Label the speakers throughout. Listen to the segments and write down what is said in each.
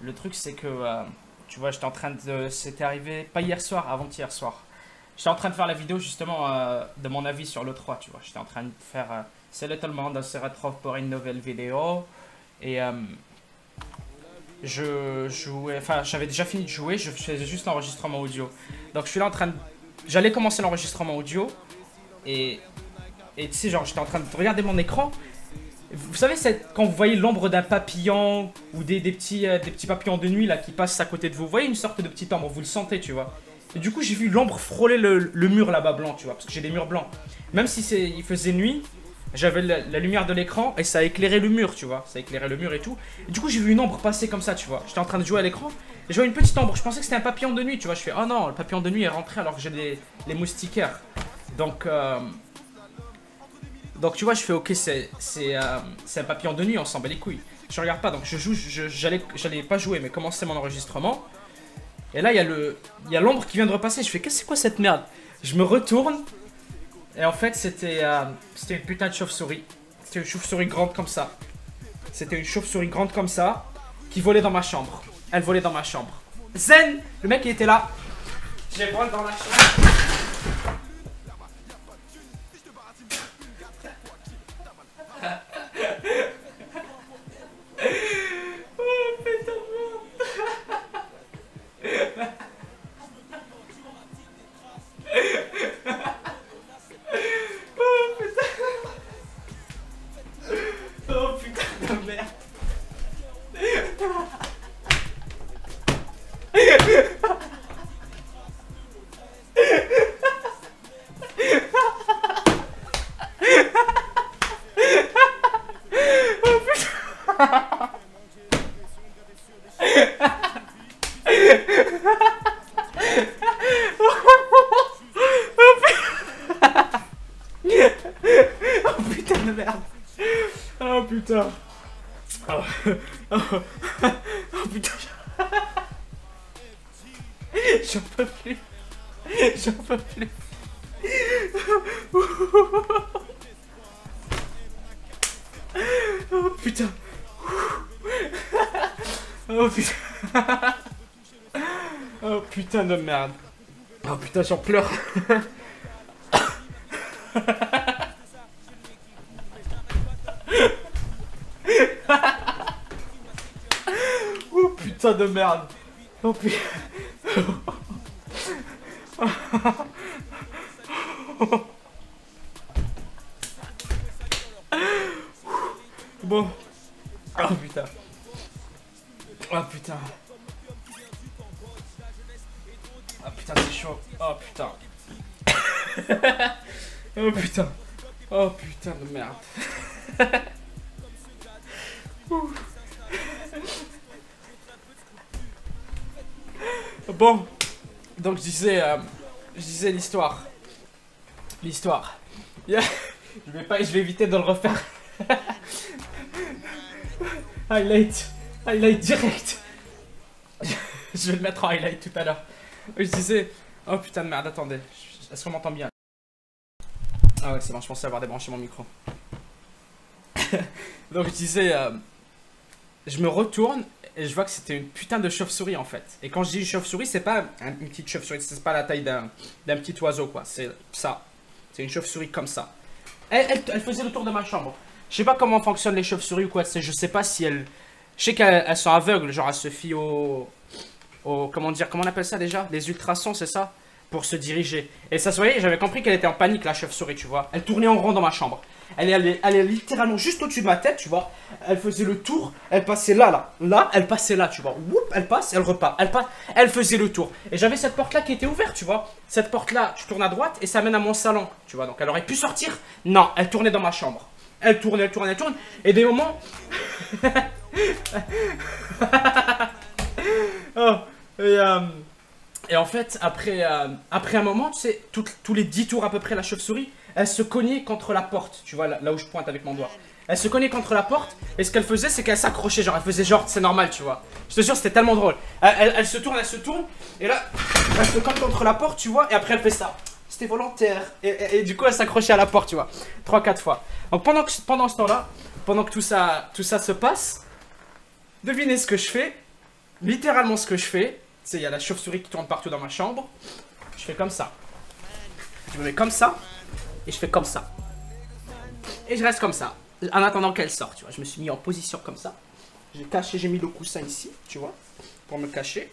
Speaker 1: Le truc, c'est que, tu vois, j'étais en train de... C'était arrivé, pas hier soir, avant-hier soir. J'étais en train de faire la vidéo, justement, de mon avis sur l'E3, tu vois. J'étais en train de faire... Salut tout le monde, on se retrouve pour une nouvelle vidéo. Et je jouais... Enfin, j'avais déjà fini de jouer, je faisais juste l'enregistrement audio. Donc, je suis là en train de... J'allais commencer l'enregistrement audio. Et tu sais, genre, j'étais en train de regarder mon écran. Vous savez, quand vous voyez l'ombre d'un papillon ou des petits papillons de nuit là qui passent à côté de vous, vous voyez une sorte de petite ombre, vous le sentez, tu vois. Et du coup, j'ai vu l'ombre frôler le mur là-bas blanc, tu vois, parce que j'ai des murs blancs. Même si il faisait nuit, j'avais la lumière de l'écran et ça a éclairé le mur, tu vois. Ça a éclairé le mur et tout. Et du coup, j'ai vu une ombre passer comme ça, tu vois. J'étais en train de jouer à l'écran et je vois une petite ombre. Je pensais que c'était un papillon de nuit, tu vois. Je fais, oh non, le papillon de nuit est rentré alors que j'ai les moustiquaires. Donc tu vois, je fais ok, c'est un papillon de nuit, on s'en bat les couilles. Je regarde pas, donc je joue, j'allais pas jouer, mais commencer mon enregistrement. Et là, il y a l'ombre qui vient de repasser. Je fais, qu'est-ce que c'est quoi cette merde? Je me retourne. Et en fait, c'était une putain de chauve-souris. C'était une chauve-souris grande comme ça. C'était une chauve-souris grande comme ça, qui volait dans ma chambre. Elle volait dans ma chambre. Zen, le mec il était là. J'ai volé dans la chambre. Oh putain de merde. Oh putain de merde. Oh putain. Oh, oh, oh putain. J'en peux plus. J'en peux plus. Oh putain. Oh putain. Oh putain de merde. Oh putain, j'en pleure. Oh putain de merde. Oh putain. Bon. Oh putain. Oh putain. Oh putain, c'est chaud. Oh putain. Oh putain. Oh putain de merde. Bon, donc je disais l'histoire. L'histoire. Yeah. Je vais éviter de le refaire. Highlight direct. Je vais le mettre en highlight tout à l'heure. Je disais, oh putain de merde, attendez. Est-ce qu'on m'entend bien? Ah ouais, c'est bon, je pensais avoir débranché mon micro. Donc je disais, je me retourne et je vois que c'était une putain de chauve-souris en fait. Et quand je dis une chauve-souris, c'est pas une petite chauve-souris, c'est pas la taille d'un petit oiseau quoi. C'est ça. C'est une chauve-souris comme ça. Elle faisait le tour de ma chambre. Je sais pas comment fonctionnent les chauves-souris ou quoi. Je sais pas si elles. Je sais qu'elles sont aveugles, genre elles se fient comment dire, comment on appelle ça déjà? Les ultrasons, c'est ça? Pour se diriger. Et ça se voyait, j'avais compris qu'elle était en panique la chauve-souris, tu vois. Elle tournait en rond dans ma chambre. Elle est littéralement juste au-dessus de ma tête, tu vois. Elle faisait le tour, elle passait là, elle passait là, tu vois. Whoop, elle passe, elle repart, elle passe, elle faisait le tour. Et j'avais cette porte-là qui était ouverte, tu vois. Cette porte-là, tu tournes à droite et ça mène à mon salon, tu vois. Donc elle aurait pu sortir. Non, elle tournait dans ma chambre. Elle tourne, elle tourne, elle tourne. Et des moments... oh, et en fait, après un moment, tu sais, tous les 10 tours à peu près, la chauve-souris, elle se cognait contre la porte, tu vois, là où je pointe avec mon doigt. Elle se cognait contre la porte, et ce qu'elle faisait, c'est qu'elle s'accrochait, genre, elle faisait genre, c'est normal, tu vois. Je te jure, c'était tellement drôle. Elle se tourne, et là, elle se cogne contre la porte, tu vois, et après elle fait ça. C'était volontaire. Et du coup, elle s'accrochait à la porte, tu vois, 3-4 fois. Donc pendant ce temps-là, pendant que tout ça se passe, devinez ce que je fais. littéralement ce que je fais, c'est il y a la chauve-souris qui tourne partout dans ma chambre. Je fais comme ça. Je me mets comme ça. Et je fais comme ça. Et je reste comme ça. En attendant qu'elle sorte, tu vois. Je me suis mis en position comme ça. J'ai caché, j'ai mis le coussin ici, tu vois. Pour me cacher.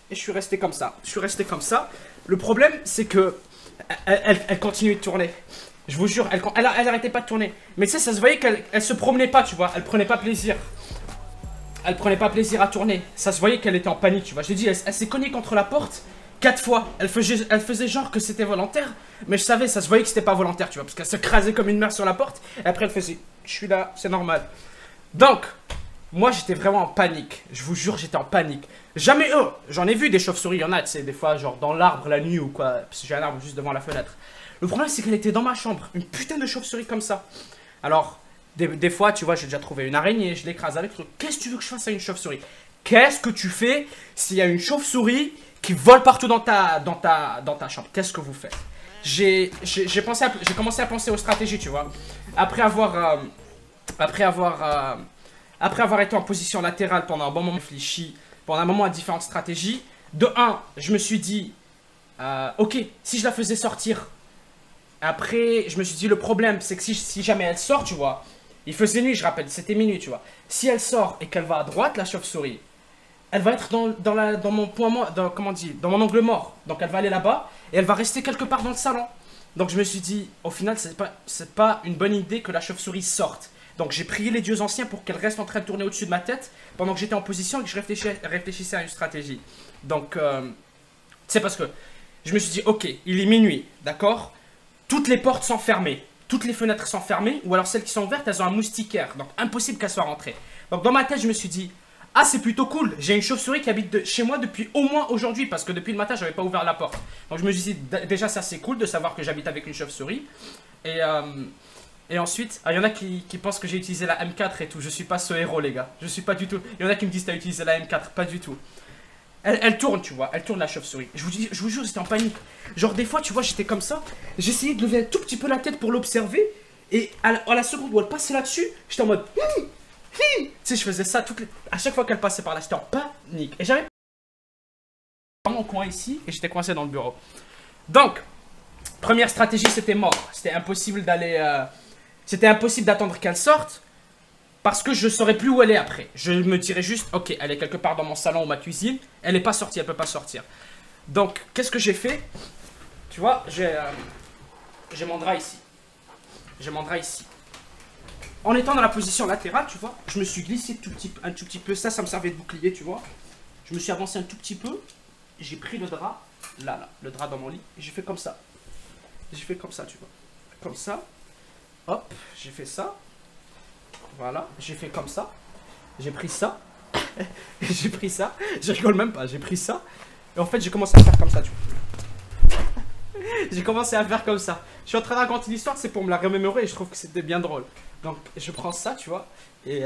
Speaker 1: Et je suis resté comme ça. Je suis resté comme ça. Le problème, c'est que elle continue de tourner. Je vous jure, elle arrêtait pas de tourner. Mais tu sais, ça se voyait qu'elle se promenait pas, tu vois. Elle prenait pas plaisir. Elle prenait pas plaisir à tourner. Ça se voyait qu'elle était en panique, tu vois. Je l'ai dit, elle s'est cognée contre la porte 4 fois. Elle faisait genre que c'était volontaire. Mais je savais, ça se voyait que c'était pas volontaire, tu vois. Parce qu'elle se crasait comme une mère sur la porte. Et après, elle faisait, je suis là, c'est normal. Donc, moi, j'étais vraiment en panique. Je vous jure, j'étais en panique. Jamais eux. J'en ai vu des chauves-souris, il y en a, tu sais, des fois, genre dans l'arbre la nuit ou quoi. Parce que j'ai un arbre juste devant la fenêtre. Le problème, c'est qu'elle était dans ma chambre. Une putain de chauve-souris comme ça. Alors, des fois, tu vois, j'ai déjà trouvé une araignée, je l'écrase avec le truc. Qu'est-ce que tu veux que je fasse à une chauve-souris? Qu'est-ce que tu fais s'il y a une chauve-souris qui vole partout dans ta chambre? Qu'est-ce que vous faites? J'ai commencé à penser aux stratégies, tu vois. Après avoir été en position latérale pendant un bon moment réfléchi, pendant un moment à différentes stratégies, de un, je me suis dit, ok, si je la faisais sortir, après, je me suis dit, le problème, c'est que si jamais elle sort, tu vois, il faisait nuit, je rappelle, c'était minuit, tu vois. Si elle sort et qu'elle va à droite, la chauve-souris, elle va être dans mon point mort, comment on dit, dans mon angle mort. Donc elle va aller là-bas et elle va rester quelque part dans le salon. Donc je me suis dit, au final, c'est pas une bonne idée que la chauve-souris sorte. Donc j'ai prié les dieux anciens pour qu'elle reste en train de tourner au-dessus de ma tête pendant que j'étais en position et que je réfléchissais à une stratégie. Donc, c'est parce que je me suis dit, ok, il est minuit, d'accord? Toutes les portes sont fermées, toutes les fenêtres sont fermées, ou alors celles qui sont ouvertes, elles ont un moustiquaire. Donc impossible qu'elle soit rentrée. Donc dans ma tête, je me suis dit, ah c'est plutôt cool, j'ai une chauve-souris qui habite chez moi depuis au moins aujourd'hui, parce que depuis le matin, j'avais pas ouvert la porte. Donc je me suis dit, déjà ça c'est cool de savoir que j'habite avec une chauve-souris. Et ensuite, il y en a qui pensent que j'ai utilisé la M4 et tout. Je suis pas ce héros, les gars. Je suis pas du tout. Il y en a qui me disent t'as utilisé la M4, pas du tout. Elle tourne, tu vois, elle tourne la chauve-souris. Je vous jure, j'étais en panique. Genre, des fois, tu vois, j'étais comme ça. J'essayais de lever un tout petit peu la tête pour l'observer. Et à la seconde où elle passait là-dessus, j'étais en mode. Tu sais, je faisais ça à chaque fois qu'elle passait par là. J'étais en panique. Et j'avais vraiment coin ici et j'étais coincé dans le bureau. Donc, première stratégie, c'était mort. C'était impossible d'aller. C'était impossible d'attendre qu'elle sorte. Parce que je ne saurais plus où elle est après. Je me dirais juste, ok, elle est quelque part dans mon salon ou ma cuisine. Elle n'est pas sortie, elle ne peut pas sortir. Donc, qu'est-ce que j'ai fait? Tu vois, j'ai mon drap ici. J'ai mon drap ici. En étant dans la position latérale, tu vois, je me suis glissé un tout petit peu. Ça me servait de bouclier, tu vois. Je me suis avancé un tout petit peu. J'ai pris le drap, là, le drap dans mon lit. Et j'ai fait comme ça. J'ai fait comme ça, tu vois. Comme ça. Hop, j'ai fait ça. Voilà, j'ai fait comme ça. J'ai pris ça. J'ai pris ça. Je rigole même pas, j'ai pris ça. Et en fait, j'ai commencé à faire comme ça, tu vois. J'ai commencé à faire comme ça. Je suis en train de raconter l'histoire, c'est pour me la remémorer et je trouve que c'était bien drôle. Donc, je prends ça, tu vois. Et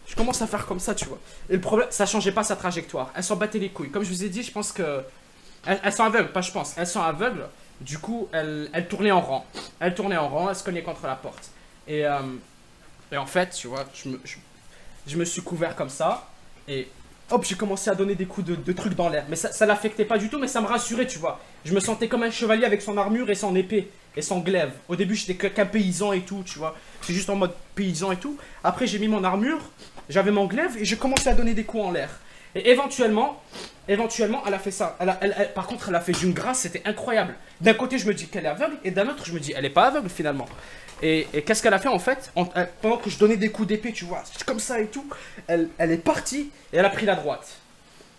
Speaker 1: je commence à faire comme ça, tu vois. Et le problème, ça changeait pas sa trajectoire. Elles s'en battaient les couilles. Comme je vous ai dit, je pense que. Elles sont aveugles, pas je pense. Elles sont aveugles. Du coup, elles tournaient en rang. Elles tournaient en rang, elles se cognaient contre la porte. Et en fait, tu vois, je me suis couvert comme ça. Et hop, j'ai commencé à donner des coups de trucs dans l'air. Mais ça l'affectait pas du tout, mais ça me rassurait, tu vois. Je me sentais comme un chevalier avec son armure et son épée et son glaive. Au début, j'étais qu'un paysan et tout, tu vois. C'est juste en mode paysan et tout. Après, j'ai mis mon armure, j'avais mon glaive et j'ai commencé à donner des coups en l'air. Et éventuellement, elle a fait ça. Par contre, elle a fait d'une grâce, c'était incroyable. D'un côté, je me dis qu'elle est aveugle, et d'un autre, je me dis, elle est pas aveugle finalement. Et qu'est-ce qu'elle a fait en fait? Pendant que je donnais des coups d'épée, tu vois, comme ça et tout, elle est partie et elle a pris la droite.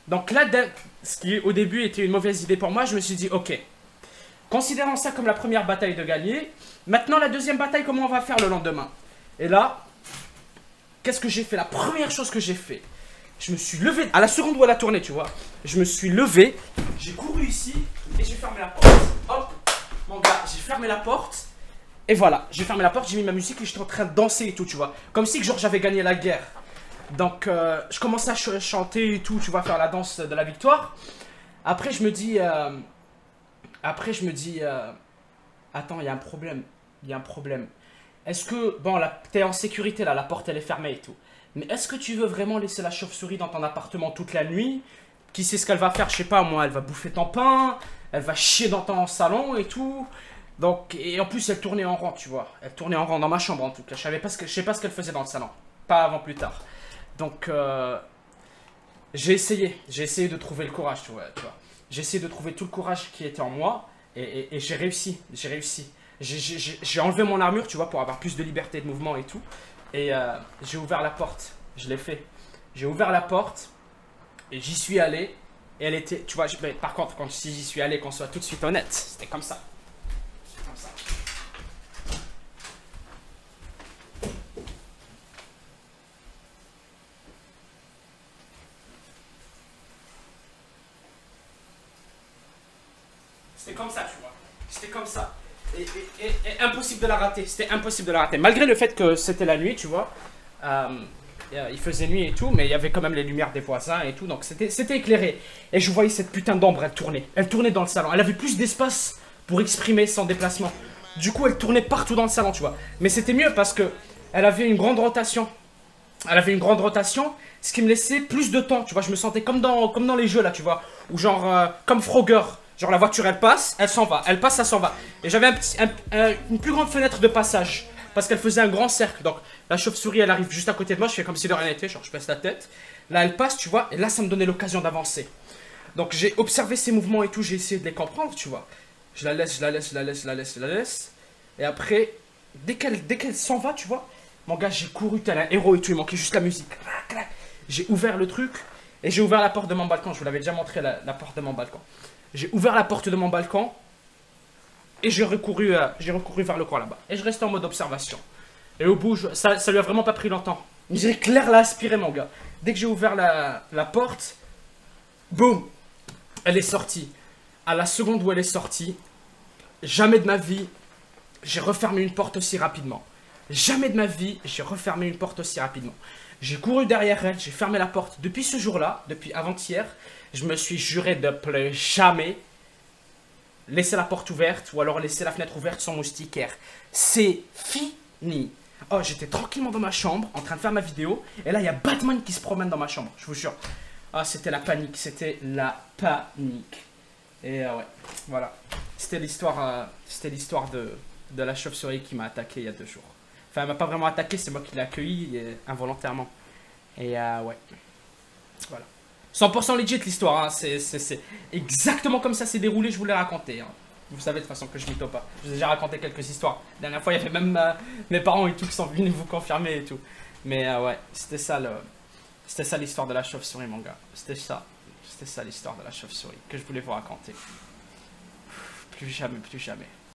Speaker 1: Donc là, ce qui au début était une mauvaise idée pour moi, je me suis dit, ok, considérant ça comme la première bataille de gagner, maintenant la deuxième bataille, comment on va faire le lendemain? Et là, qu'est-ce que j'ai fait? La première chose que j'ai fait, je me suis levé, à la seconde où elle a tourné, tu vois, je me suis levé, j'ai couru ici et j'ai fermé la porte. Hop, mon gars, j'ai fermé la porte. Et voilà, j'ai fermé la porte, j'ai mis ma musique et j'étais en train de danser et tout, tu vois. Comme si genre j'avais gagné la guerre. Donc je commençais à chanter et tout, tu vois, faire la danse de la victoire. Après je me dis, attends, il y a un problème, il y a un problème. Est-ce que, bon, t'es en sécurité là, la porte elle est fermée et tout. Mais est-ce que tu veux vraiment laisser la chauve-souris dans ton appartement toute la nuit? Qui sait ce qu'elle va faire? Je sais pas moi, elle va bouffer ton pain, elle va chier dans ton salon et tout. Donc, et en plus elle tournait en rond, tu vois. Elle tournait en rond dans ma chambre en tout cas. Je sais pas ce qu'elle faisait dans le salon. Pas avant plus tard. Donc, j'ai essayé de trouver le courage, tu vois. J'ai essayé de trouver tout le courage qui était en moi et j'ai réussi. J'ai enlevé mon armure, tu vois, pour avoir plus de liberté de mouvement et tout. Et j'ai ouvert la porte. Je l'ai fait. J'ai ouvert la porte et j'y suis allé. Et elle était, tu vois, mais par contre, quand si j'y suis allé, qu'on soit tout de suite honnête, c'était comme ça. Comme ça. C'était comme ça, tu vois. C'était comme ça. Et impossible de la rater. C'était impossible de la rater. Malgré le fait que c'était la nuit, tu vois. Il faisait nuit et tout, mais il y avait quand même les lumières des voisins et tout. Donc c'était éclairé. Et je voyais cette putain d'ombre, elle tournait. Elle tournait dans le salon. Elle avait plus d'espace pour exprimer son déplacement. Du coup, elle tournait partout dans le salon, tu vois. Mais c'était mieux parce que elle avait une grande rotation. Elle avait une grande rotation, ce qui me laissait plus de temps, tu vois. Je me sentais comme dans les jeux, là, tu vois. Ou genre, comme Frogger. Genre la voiture elle passe, elle s'en va, elle passe, elle s'en va. Et j'avais une plus grande fenêtre de passage. Parce qu'elle faisait un grand cercle. Donc la chauve-souris elle arrive juste à côté de moi, je fais comme si de rien n'était, genre je baisse la tête. Là elle passe, tu vois, et là ça me donnait l'occasion d'avancer. Donc j'ai observé ses mouvements et tout, j'ai essayé de les comprendre, tu vois. Je la laisse, je la laisse, je la laisse, je la laisse, je la laisse. Et après, dès qu'elle s'en va, tu vois, mon gars, j'ai couru tel un héros et tout, il manquait juste la musique. J'ai ouvert le truc et j'ai ouvert la porte de mon balcon. Je vous l'avais déjà montré, la porte de mon balcon. J'ai ouvert la porte de mon balcon et j'ai recouru vers le coin là-bas. Et je restais en mode observation. Et au bout, ça lui a vraiment pas pris longtemps. J'ai Claire l'a aspiré, mon gars. Dès que j'ai ouvert la porte, boum, elle est sortie. À la seconde où elle est sortie, jamais de ma vie, j'ai refermé une porte aussi rapidement. Jamais de ma vie, j'ai refermé une porte aussi rapidement. J'ai couru derrière elle, j'ai fermé la porte. Depuis ce jour-là, depuis avant-hier, je me suis juré de plus jamais laisser la porte ouverte ou alors laisser la fenêtre ouverte sans moustiquaire. C'est fini. Oh, j'étais tranquillement dans ma chambre en train de faire ma vidéo et là il y a Batman qui se promène dans ma chambre, je vous jure. Ah, c'était la panique, c'était la panique. Et ouais, voilà. C'était l'histoire de la chauve-souris qui m'a attaqué il y a 2 jours. Enfin, elle m'a pas vraiment attaqué, c'est moi qui l'ai accueilli involontairement. Et ouais, voilà. 100% legit l'histoire, hein. C'est exactement comme ça c'est déroulé, je vous l'ai raconté. Hein. Vous savez de toute façon que je mytho pas. Je vous ai déjà raconté quelques histoires. La dernière fois, il y avait même mes parents et tout qui sont venus vous confirmer et tout. Mais ouais, c'était ça l'histoire de la chauve-souris, mon gars. C'était ça l'histoire de la chauve-souris que je voulais vous raconter. Plus jamais, plus jamais.